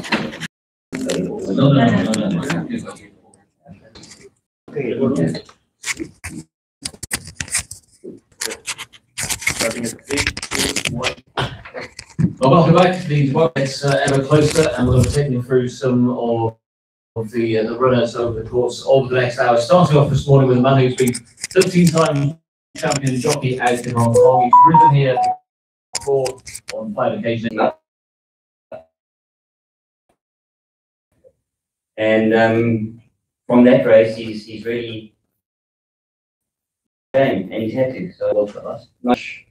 Well, welcome back to the debate. It's ever closer, and we're going to be taking you through some of the runners over the course of the next hour. Starting off this morning with a man who's been 13-time champion jockey out in Hong Kong. He's ridden here before on 5 occasions. And from that race, he's really game, and he's had to. So much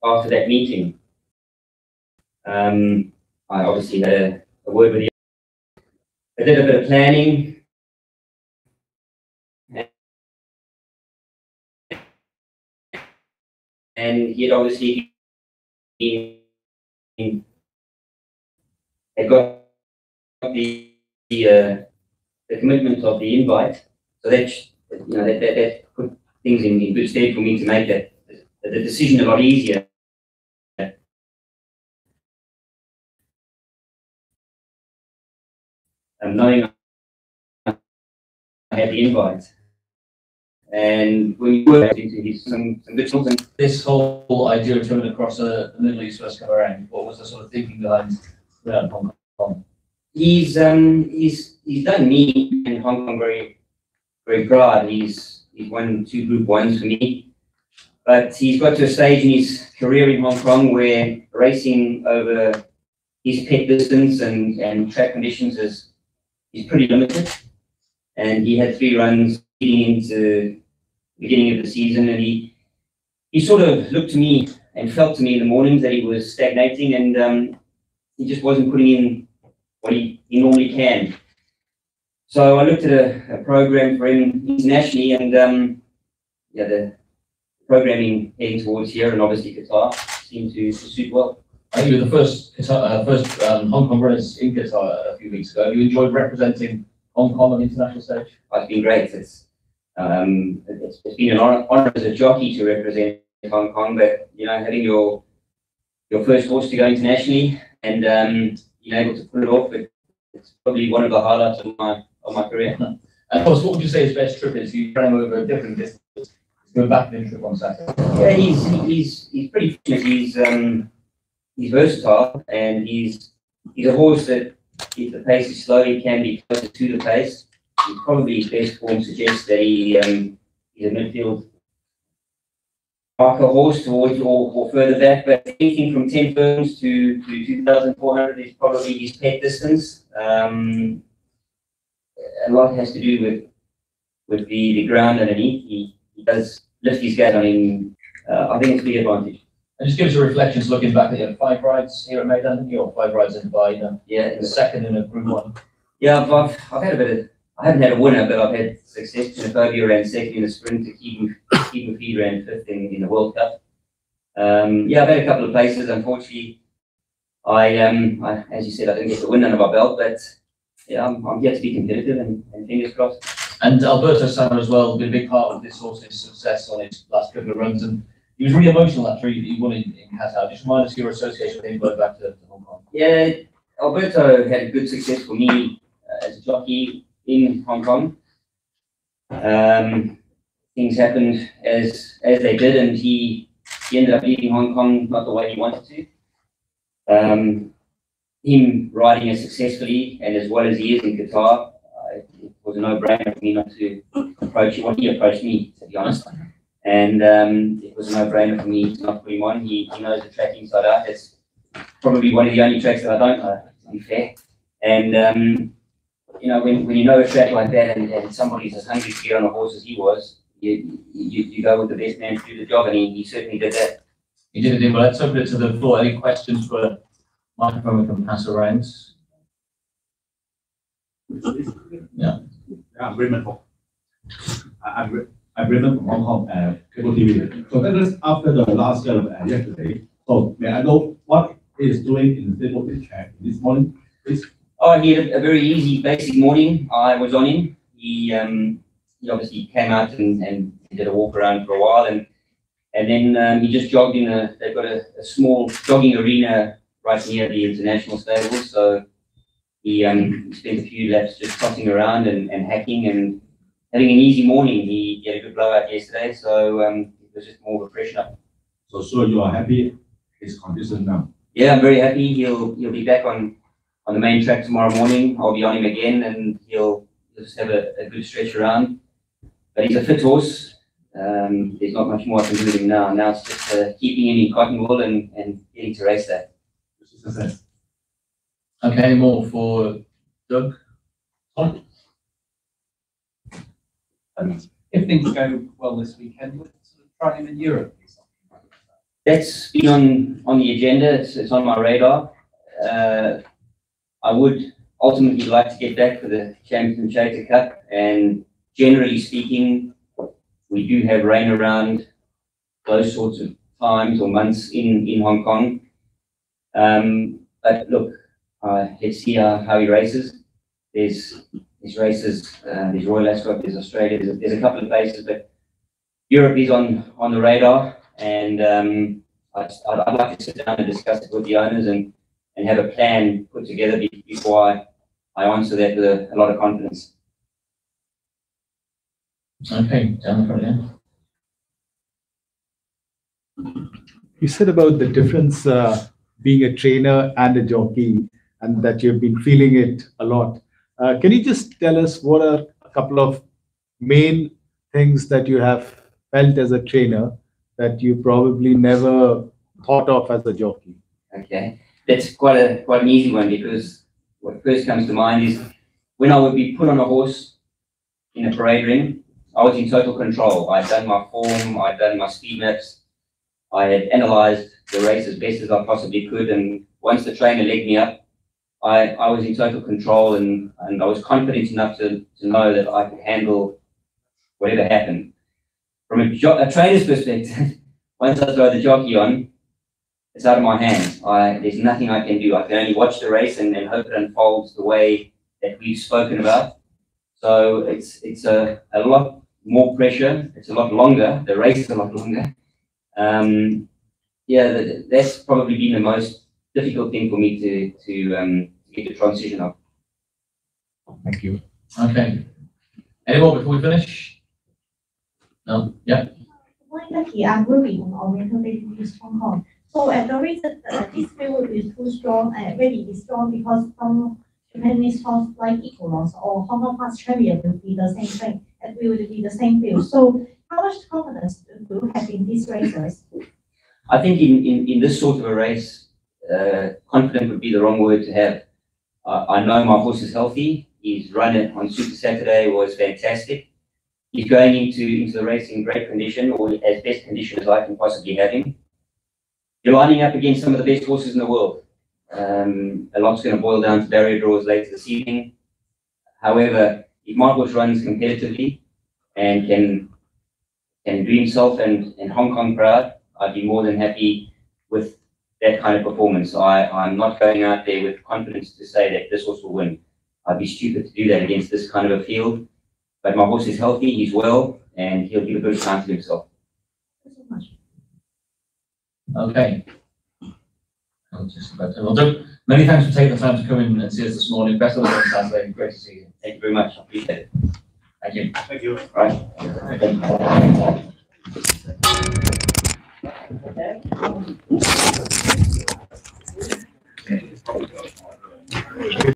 after that meeting, I obviously had a word with him. I did a bit of planning. And he had obviously had got the commitment of the invite, so that that put things in good stead for me to make the decision a lot easier. Knowing I had the invite. And we worked into his some good songs. And this whole idea of coming across the Middle East first come around, what was the sort of thinking behind Hong Kong? He's done me and Hong Kong very proud. He's won 2 Group 1s for me, but he's got to a stage in his career in Hong Kong where racing over his pet distance and track conditions is pretty limited. And he had 3 runs leading into the beginning of the season, and he sort of looked to me and felt to me in the mornings that he was stagnating, and he just wasn't putting in what he normally can. So I looked at a program for him internationally, and the programming heading towards here and obviously Qatar seemed to suit well. I think you were the first Hong Kong runners in Qatar a few weeks ago. You enjoyed representing Hong Kong on the international stage? It's been great. It's been an honor as a jockey to represent Hong Kong, but having your first horse to go internationally and being able to pull it off, it's probably one of the highlights of my career. And of course, what would you say his best trip is? You ran over a different distance. He's going back in trip on Saturday. Yeah, he's pretty fortunate. He's versatile, and he's a horse that, if the pace is slow, he can be closer to the pace. Probably his best form suggests that he's a midfield marker horse towards or further back, but anything from 10 turns to 2,400 is probably his pet distance. A lot has to do with the ground underneath. He does lift his gate on him. I think it's a big advantage. And just give us a reflection looking back at 5 rides here at Maidan, or 5 rides in Dubai, yeah, the second in a Group 1. Yeah, I've had a bit of. I haven't had a winner, but I've had success. Xenophobia ran second in the sprint. To keep feed ran 5th in the World Cup. Yeah, I've had a couple of places. Unfortunately, I as you said, I didn't get the win under my belt, but yeah, I'm yet to be competitive, and fingers crossed. And Alberto Sama as well been a big part of this horse's success on his last couple of runs, and he was really emotional after he won in Qatar. Just remind us your association with him going back to Hong Kong. Yeah, Alberto had a good success for me as a jockey in Hong Kong. Things happened as they did, and he ended up leaving Hong Kong not the way he wanted to. Him riding as successfully and as well as he is in Qatar, it was a no-brainer for me not to approach him. Well, he approached me, to be honest. And it was a no-brainer for me to not put him on. He knows the track inside out. It's probably one of the only tracks that I don't know, to be fair. And when you know a track like that and somebody's as hungry to get on a horse as he was, you go with the best man to do the job, and he certainly did that. He did it. Well, let's open it to the floor. Any questions for a microphone we can pass around? Yeah. I'm Raymond. I'm Raymond from Hong Kong, Cable TV. So that is after the last year of yesterday. So may I know what he is doing in the stable pitch this morning, please? Oh, he had a very easy, basic morning. I was on him. He obviously came out and did a walk around for a while, and then he just jogged in they've got a small jogging arena right near the international stables. So He spent a few laps just trotting around and hacking and having an easy morning. He had a good blowout yesterday, so it was just more of a freshen up. So you are happy his condition now? Yeah, I'm very happy. He'll be back on the main track tomorrow morning. I'll be on him again, and he'll just have a good stretch around. But he's a fit horse. There's not much more I can do with him now. Now it's just keeping him in cotton wool and getting to race that. Okay, any more for Doug? Tom? If things go well this weekend, we'll sort of try him in Europe or something like that. That's been on the agenda. It's on my radar. I would ultimately like to get back for the Champion Chater Cup, and generally speaking, we do have rain around those sorts of times or months in Hong Kong. But look, let's see how he races. There's races, there's Royal Ascot, there's Australia, there's a couple of places, but Europe is on the radar, and I'd like to sit down and discuss it with the owners and have a plan put together before I answer that with a lot of confidence. Okay, down the front end. You said about the difference being a trainer and a jockey, and that you've been feeling it a lot. Can you just tell us what are a couple of main things that you have felt as a trainer that you probably never thought of as a jockey? Okay, that's quite an easy one, because what first comes to mind is when I would be put on a horse in a parade ring, I was in total control. I'd done my form, I'd done my speed maps, I had analysed the race as best as I possibly could, and once the trainer legged me up, I was in total control, and I was confident enough to know that I could handle whatever happened. From a trainer's perspective, once I throw the jockey on, it's out of my hands. There's nothing I can do. I can only watch the race and hope it unfolds the way that we've spoken about. So it's a lot more pressure. It's a lot longer. The race is a lot longer. Yeah, that's probably been the most difficult thing for me to get the transition of. Thank you. Okay. Any more before we finish? No? Yeah. Lucky, I'm working on Oriental Baking in Hong Kong. So the reason this field is too strong, really is strong, because some Japanese horse like Equinox or Hong Kong Fast Champion will be the same thing, and we will be the same field. So how much confidence do you have in these races? I think in this sort of a race, confident would be the wrong word to have. I know my horse is healthy. His run on Super Saturday was fantastic. He's going into the race in great condition, or as best condition as I can possibly have him. You're lining up against some of the best horses in the world. A lot's going to boil down to barrier draws later this evening. However, if my horse runs competitively and can do himself and Hong Kong proud, I'd be more than happy with that kind of performance. I'm not going out there with confidence to say that this horse will win. I'd be stupid to do that against this kind of a field. But my horse is healthy, he's well, and he'll give a good chance to himself. Thank you so much. Okay. Well done. Many thanks for taking the time to come in and see us this morning. Best of luck on Saturday. Great to see you. Thank you very much. I appreciate it. Thank you. Thank you. Right. Okay.